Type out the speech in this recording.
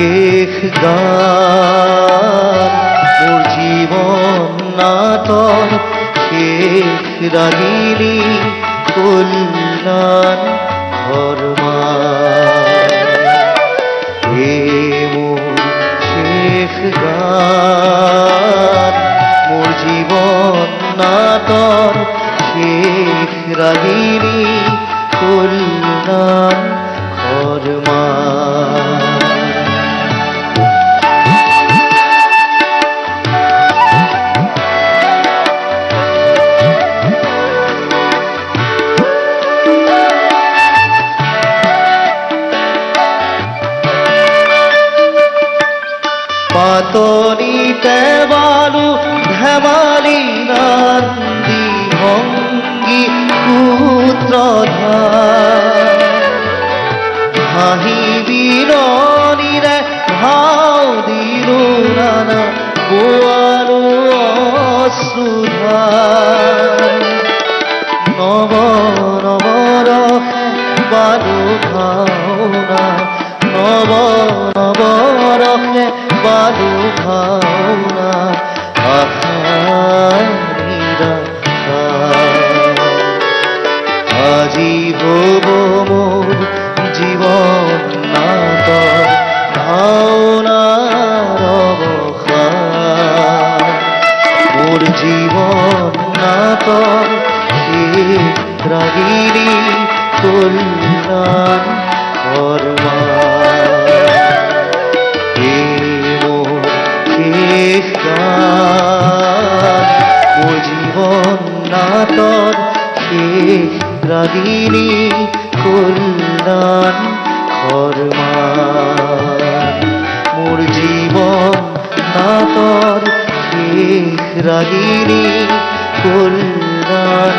শেষ গান মোর জীবন নাটক শেষ রাগিনী কল্যাণ ধর্মা হে মোর শেষ গান মোর জীবন নাটক শেষ রাগিনী কল্যাণ ধর্মা পাতনিতে বালু ধেমালি নন্দী ভঙ্গি পুত্রধার হাহি বিরণীরে ভাও দিল নানা গোয়ালো অশ্রুধার নব নব রহে বালু ভাওনা নব নব রহে বালু ভাওনা আখানিরা আজি হব মোর জীবন নাটক ভাওনার অবসান মোর জীবন নাটক শেষ রাগিনী কল্যাণ ধর্মা মোর জীবন নাটক শেষ রাগিনী কল্যাণ ধর্মা মোর জীবন নাটক শেষ রাগিনী কল্যাণ